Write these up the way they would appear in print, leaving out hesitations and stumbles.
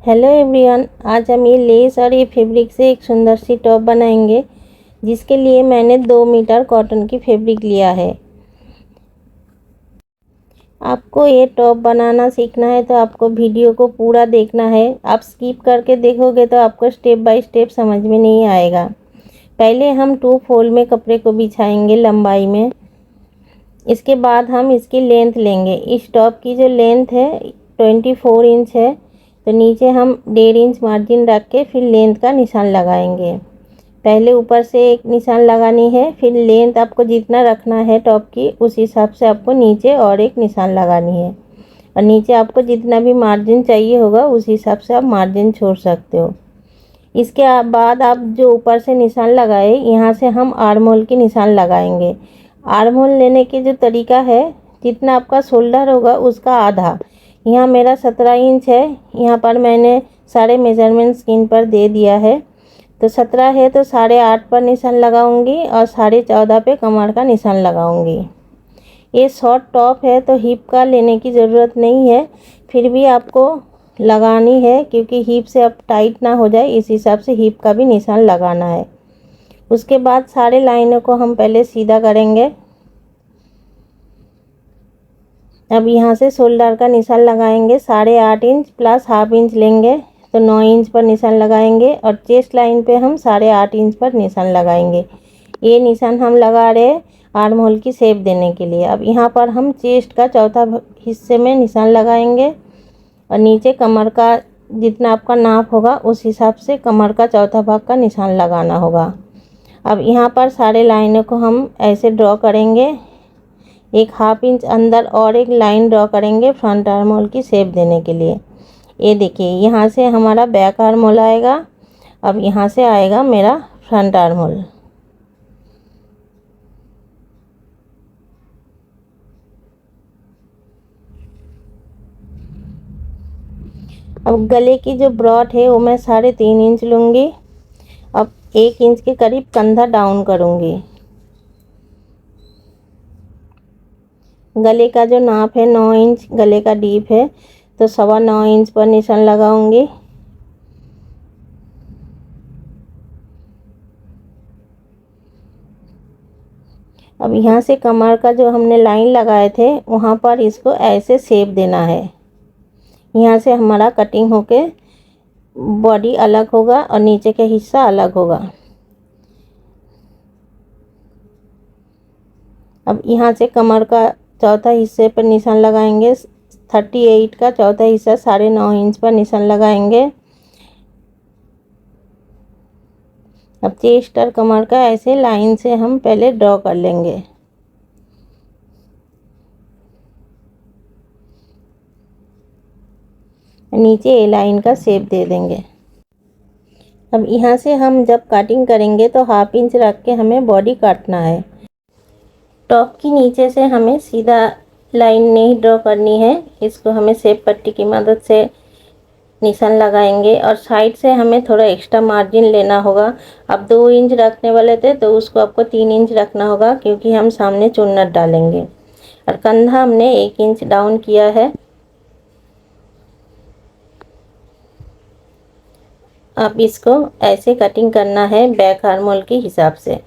Hello everyone, आज हम ये लेस और ये फैब्रिक से एक सुंदर सी टॉप बनाएंगे, जिसके लिए मैंने 2 मीटर कॉटन की फैब्रिक लिया है। आपको ये टॉप बनाना सीखना है तो आपको वीडियो को पूरा देखना है। आप स्किप करके देखोगे तो आपको स्टेप बाय स्टेप समझ में नहीं आएगा। पहले हम 2 फोल्ड में कपड़े को बिछाएंगे लंबाई में। इसके बाद हम इसकी लेंथ लेंगे। इस टॉप की जो लेंथ है 24 इंच है, तो नीचे हम 1.5 इंच मार्जिन रख के फिर लेंथ का निशान लगाएंगे। पहले ऊपर से एक निशान लगानी है, फिर लेंथ आपको जितना रखना है टॉप की उस हिसाब से आपको नीचे और एक निशान लगानी है, और नीचे आपको जितना भी मार्जिन चाहिए होगा उस हिसाब से आप मार्जिन छोड़ सकते हो। इसके बाद आप जो ऊपर से निशान लगाए, यहाँ से हम आर्म होल की निशान लगाएंगे। आर्म होल लेने की जो तरीका है, जितना आपका शोल्डर होगा उसका आधा। यहाँ मेरा 17 इंच है, यहाँ पर मैंने सारे मेजरमेंट स्क्रीन पर दे दिया है। तो 17 है तो 8.5 पर निशान लगाऊंगी और 14.5 पे कमर का निशान लगाऊंगी। ये शॉर्ट टॉप है तो हिप का लेने की ज़रूरत नहीं है, फिर भी आपको लगानी है क्योंकि हिप से अब टाइट ना हो जाए, इस हिसाब से हिप का भी निशान लगाना है। उसके बाद सारे लाइनों को हम पहले सीधा करेंगे। अब यहाँ से शोल्डर का निशान लगाएंगे। 8.5 इंच प्लस हाफ इंच लेंगे तो 9 इंच पर निशान लगाएंगे, और चेस्ट लाइन पे हम 8.5 इंच पर निशान लगाएंगे। ये निशान हम लगा रहे आर्म होल की शेप देने के लिए। अब यहाँ पर हम चेस्ट का चौथा हिस्से में निशान लगाएंगे, और नीचे कमर का जितना आपका नाप होगा उस हिसाब से कमर का चौथा भाग का निशान लगाना होगा। अब यहाँ पर सारे लाइनों को हम ऐसे ड्रॉ करेंगे। एक हाफ इंच अंदर और एक लाइन ड्रॉ करेंगे फ्रंट आर्म होल की शेप देने के लिए। ये देखिए, यहाँ से हमारा बैक आर्म होल आएगा। अब यहाँ से आएगा मेरा फ्रंट आर्म होल। अब गले की जो ब्रॉड है वो मैं 3.5 इंच लूँगी। अब 1 इंच के करीब कंधा डाउन करूँगी। गले का जो नाप है 9 इंच गले का डीप है, तो 9.25 इंच पर निशान लगाऊंगी। अब यहाँ से कमर का जो हमने लाइन लगाए थे वहाँ पर इसको ऐसे शेप देना है। यहाँ से हमारा कटिंग होके बॉडी अलग होगा और नीचे का हिस्सा अलग होगा। अब यहाँ से कमर का चौथा हिस्से पर निशान लगाएंगे। 38 का चौथा हिस्सा 9.5 इंच पर निशान लगाएंगे। अब चेस्ट और कमर का ऐसे लाइन से हम पहले ड्रॉ कर लेंगे। नीचे ए लाइन का शेप दे देंगे। अब यहाँ से हम जब कटिंग करेंगे तो हाफ इंच रख के हमें बॉडी काटना है। टॉप की नीचे से हमें सीधा लाइन नहीं ड्रॉ करनी है, इसको हमें शेप पट्टी की मदद से निशान लगाएंगे, और साइड से हमें थोड़ा एक्स्ट्रा मार्जिन लेना होगा। अब 2 इंच रखने वाले थे तो उसको आपको 3 इंच रखना होगा, क्योंकि हम सामने चुन्नट डालेंगे। और कंधा हमने 1 इंच डाउन किया है। अब इसको ऐसे कटिंग करना है बैक आर्म होल के हिसाब से,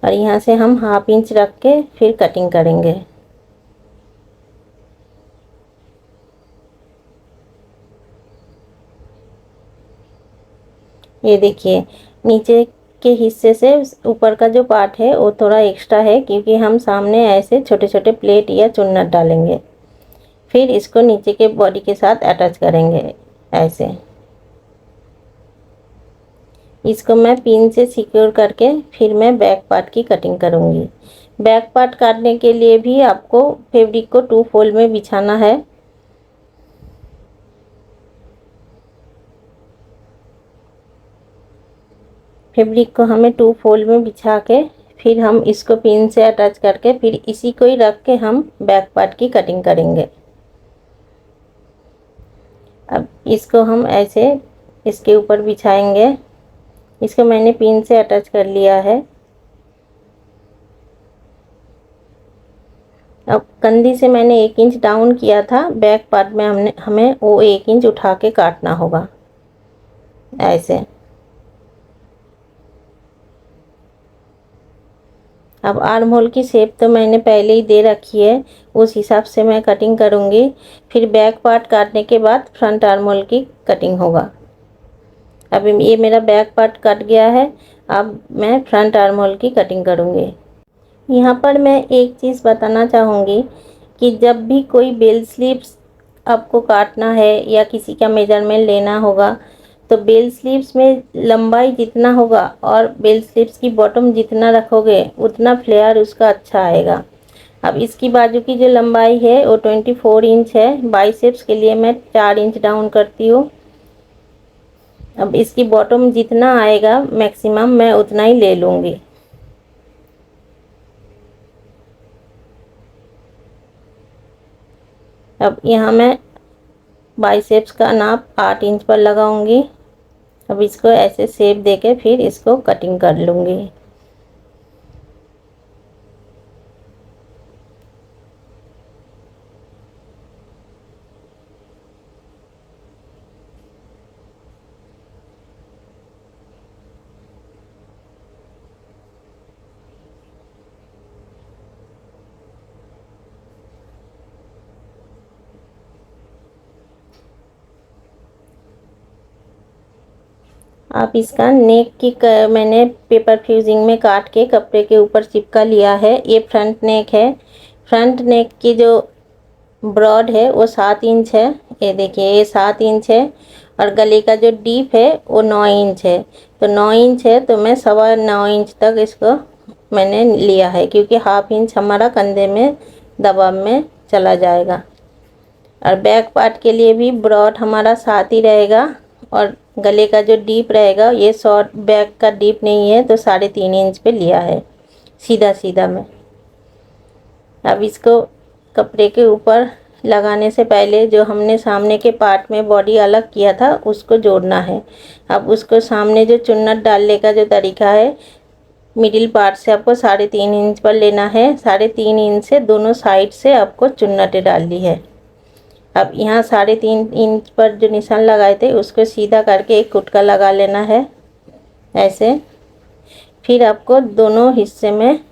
और यहाँ से हम हाफ इंच रख के फिर कटिंग करेंगे। ये देखिए, नीचे के हिस्से से ऊपर का जो पार्ट है वो थोड़ा एक्स्ट्रा है, क्योंकि हम सामने ऐसे छोटे छोटे प्लेट या चुन्नट डालेंगे। फिर इसको नीचे के बॉडी के साथ अटैच करेंगे ऐसे। इसको मैं पिन से सिक्योर करके फिर मैं बैक पार्ट की कटिंग करूँगी। बैक पार्ट काटने के लिए भी आपको फैब्रिक को 2 फोल्ड में बिछाना है। फैब्रिक को हमें 2 फोल्ड में बिछा के फिर हम इसको पिन से अटैच करके फिर इसी को ही रख के हम बैक पार्ट की कटिंग करेंगे। अब इसको हम ऐसे इसके ऊपर बिछाएंगे। इसको मैंने पिन से अटैच कर लिया है। अब कंधी से मैंने 1 इंच डाउन किया था, बैक पार्ट में हमें वो 1 इंच उठा के काटना होगा ऐसे। अब आर्म होल की शेप तो मैंने पहले ही दे रखी है, उस हिसाब से मैं कटिंग करूँगी। फिर बैक पार्ट काटने के बाद फ्रंट आर्म होल की कटिंग होगा। अब ये मेरा बैक पार्ट कट गया है, अब मैं फ्रंट आर्म होल की कटिंग करूँगी। यहाँ पर मैं एक चीज़ बताना चाहूँगी कि जब भी कोई बेल स्लीव्स आपको काटना है या किसी का मेजरमेंट लेना होगा, तो बेल स्लीव्स में लंबाई जितना होगा और बेल स्लीव्स की बॉटम जितना रखोगे उतना फ्लेयर उसका अच्छा आएगा। अब इसकी बाजू की जो लंबाई है वो 24 इंच है, बाइसेप्स के लिए मैं 4 इंच डाउन करती हूँ। अब इसकी बॉटम जितना आएगा मैक्सिमम मैं उतना ही ले लूँगी। अब यहाँ मैं बाइसेप्स का नाप 8 इंच पर लगाऊंगी। अब इसको ऐसे शेप देके फिर इसको कटिंग कर लूँगी। आप इसका नेक की मैंने पेपर फ्यूजिंग में काट के कपड़े के ऊपर चिपका लिया है। ये फ्रंट नेक है। फ्रंट नेक की जो ब्रॉड है वो 7 इंच है। ये देखिए ये 7 इंच है और गले का जो डीप है वो 9 इंच है। तो 9 इंच है तो मैं 9.25 इंच तक इसको मैंने लिया है, क्योंकि हाफ इंच हमारा कंधे में दबाव में चला जाएगा। और बैक पार्ट के लिए भी ब्रॉड हमारा 7 ही रहेगा और गले का जो डीप रहेगा ये शॉर्ट बैक का डीप नहीं है तो 3.5 इंच पे लिया है सीधा सीधा में। अब इसको कपड़े के ऊपर लगाने से पहले जो हमने सामने के पार्ट में बॉडी अलग किया था उसको जोड़ना है। अब उसको सामने जो चुन्नट डालने का जो तरीका है, मिडिल पार्ट से आपको 3.5 इंच पर लेना है। 3.5 इंच से दोनों साइड से आपको चुन्नटें डालनी है। अब यहाँ 3.5 इंच पर जो निशान लगाए थे उसको सीधा करके एक कुटका लगा लेना है ऐसे। फिर आपको दोनों हिस्से में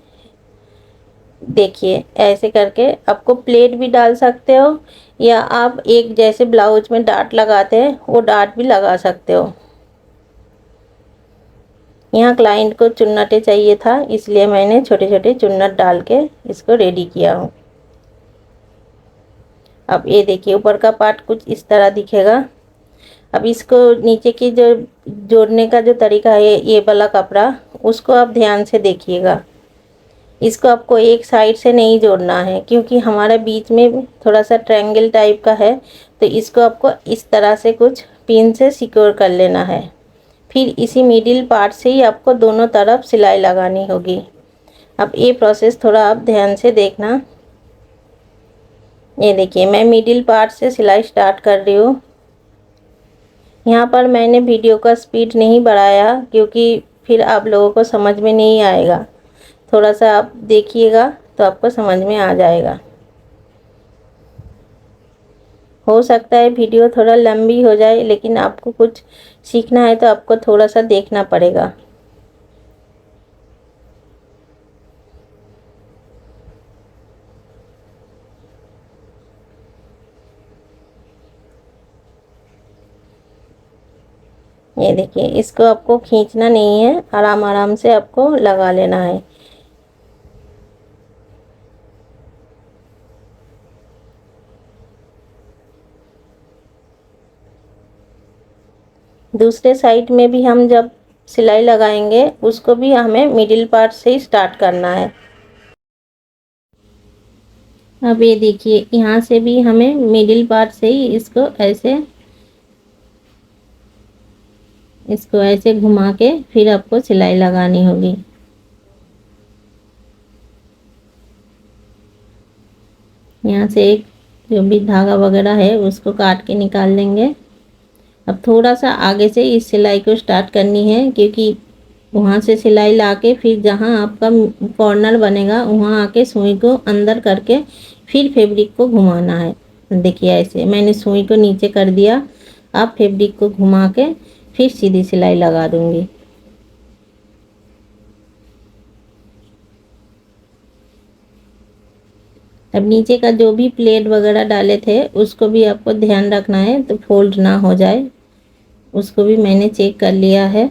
देखिए ऐसे करके आपको प्लेट भी डाल सकते हो या आप एक जैसे ब्लाउज में डाट लगाते हैं वो डाट भी लगा सकते हो। यहाँ क्लाइंट को चुन्नटें चाहिए था इसलिए मैंने छोटे छोटे चुन्नट डाल के इसको रेडी किया हूँ। अब ये देखिए ऊपर का पार्ट कुछ इस तरह दिखेगा। अब इसको नीचे की जो जोड़ने का जो तरीका है ये वाला कपड़ा, उसको आप ध्यान से देखिएगा। इसको आपको एक साइड से नहीं जोड़ना है क्योंकि हमारा बीच में थोड़ा सा ट्रायंगल टाइप का है, तो इसको आपको इस तरह से कुछ पिन से सिक्योर कर लेना है। फिर इसी मिडिल पार्ट से ही आपको दोनों तरफ सिलाई लगानी होगी। अब ये प्रोसेस थोड़ा आप ध्यान से देखना। ये देखिए मैं मिडिल पार्ट से सिलाई स्टार्ट कर रही हूँ। यहाँ पर मैंने वीडियो का स्पीड नहीं बढ़ाया क्योंकि फिर आप लोगों को समझ में नहीं आएगा। थोड़ा सा आप देखिएगा तो आपको समझ में आ जाएगा। हो सकता है वीडियो थोड़ा लंबी हो जाए, लेकिन आपको कुछ सीखना है तो आपको थोड़ा सा देखना पड़ेगा। ये देखिए इसको आपको खींचना नहीं है, आराम आराम से आपको लगा लेना है। दूसरे साइड में भी हम जब सिलाई लगाएंगे उसको भी हमें मिडिल पार्ट से ही स्टार्ट करना है। अब ये देखिए यहाँ से भी हमें मिडिल पार्ट से ही इसको ऐसे घुमा के फिर आपको सिलाई लगानी होगी। यहाँ से एक जो भी धागा वगैरह है उसको काट के निकाल लेंगे। अब थोड़ा सा आगे से इस सिलाई को स्टार्ट करनी है क्योंकि वहाँ से सिलाई लाके फिर जहाँ आपका कॉर्नर बनेगा वहाँ आके सुई को अंदर करके फिर फैब्रिक को घुमाना है। देखिए ऐसे मैंने सुई को नीचे कर दिया। अब फैब्रिक को घुमा के फिर सीधी सिलाई लगा दूँगी। अब नीचे का जो भी प्लेट वगैरह डाले थे उसको भी आपको ध्यान रखना है तो फोल्ड ना हो जाए, उसको भी मैंने चेक कर लिया है।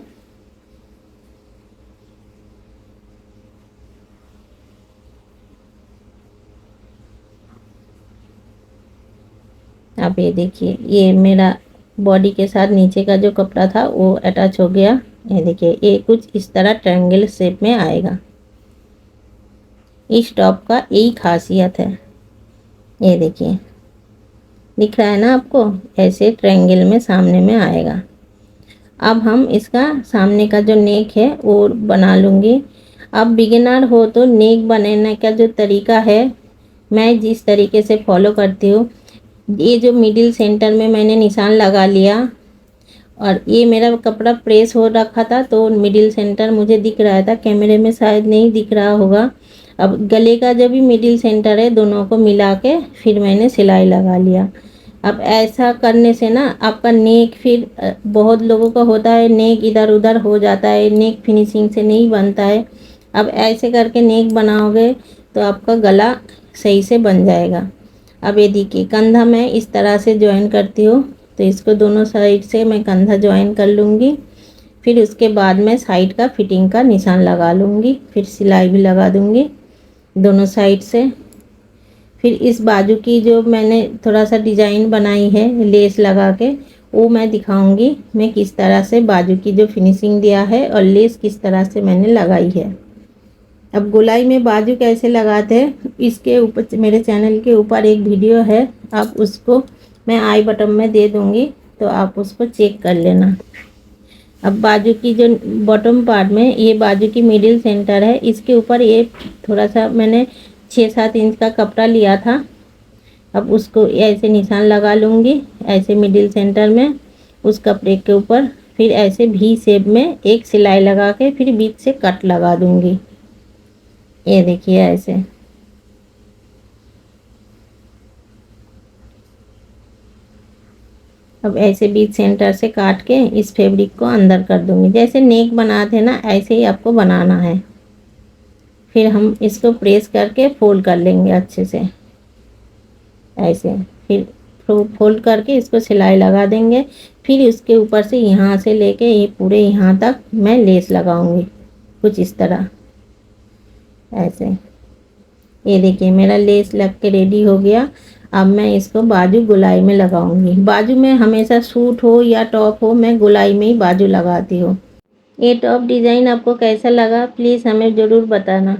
अब ये देखिए ये मेरा बॉडी के साथ नीचे का जो कपड़ा था वो अटैच हो गया। ये देखिए ये कुछ इस तरह ट्रायंगल शेप में आएगा। इस टॉप का यही खासियत है। ये देखिए दिख रहा है ना आपको, ऐसे ट्रायंगल में सामने में आएगा। अब हम इसका सामने का जो नेक है वो बना लूँगी। अब बिगिनर हो तो नेक बनाने का जो तरीका है मैं जिस तरीके से फॉलो करती हूँ, ये जो मिडिल सेंटर में मैंने निशान लगा लिया और ये मेरा कपड़ा प्रेस हो रखा था तो मिडिल सेंटर मुझे दिख रहा था, कैमरे में शायद नहीं दिख रहा होगा। अब गले का जो भी मिडिल सेंटर है दोनों को मिला के फिर मैंने सिलाई लगा लिया। अब ऐसा करने से ना आपका नेक फिर बहुत लोगों का होता है नेक इधर उधर हो जाता है, नेक फिनिशिंग से नहीं बनता है। अब ऐसे करके नेक बनाओगे तो आपका गला सही से बन जाएगा। अब ये देखिए कंधा मैं इस तरह से ज्वाइन करती हूँ, तो इसको दोनों साइड से मैं कंधा ज्वाइन कर लूँगी। फिर उसके बाद मैं साइड का फिटिंग का निशान लगा लूँगी, फिर सिलाई भी लगा दूँगी दोनों साइड से। फिर इस बाजू की जो मैंने थोड़ा सा डिज़ाइन बनाई है लेस लगा के वो मैं दिखाऊंगी मैं किस तरह से बाजू की जो फिनिशिंग दिया है और लेस किस तरह से मैंने लगाई है। अब गोलाई में बाजू कैसे लगाते हैं इसके ऊपर मेरे चैनल के ऊपर एक वीडियो है, आप उसको मैं आई बटन में दे दूँगी तो आप उसको चेक कर लेना। अब बाजू की जो बॉटम पार्ट में ये बाजू की मिडिल सेंटर है, इसके ऊपर ये थोड़ा सा मैंने 6-7 इंच का कपड़ा लिया था। अब उसको ऐसे निशान लगा लूँगी ऐसे मिडिल सेंटर में उस कपड़े के ऊपर, फिर ऐसे भी शेप में एक सिलाई लगा के फिर बीच से कट लगा दूँगी। ये देखिए ऐसे। अब ऐसे बीच सेंटर से काट के इस फैब्रिक को अंदर कर दूँगी। जैसे नेक बनाते हैं ना ऐसे ही आपको बनाना है। फिर हम इसको प्रेस करके फोल्ड कर लेंगे अच्छे से ऐसे, फिर फोल्ड करके इसको सिलाई लगा देंगे। फिर उसके ऊपर से यहाँ से लेके ये पूरे यहाँ तक मैं लेस लगाऊंगी कुछ इस तरह ऐसे। ये देखिए मेरा लेस लग के रेडी हो गया। अब मैं इसको बाजू गोलाई में लगाऊंगी। बाजू में हमेशा सूट हो या टॉप हो मैं गोलाई में ही बाजू लगाती हूँ। ये टॉप डिज़ाइन आपको कैसा लगा प्लीज़ हमें ज़रूर बताना।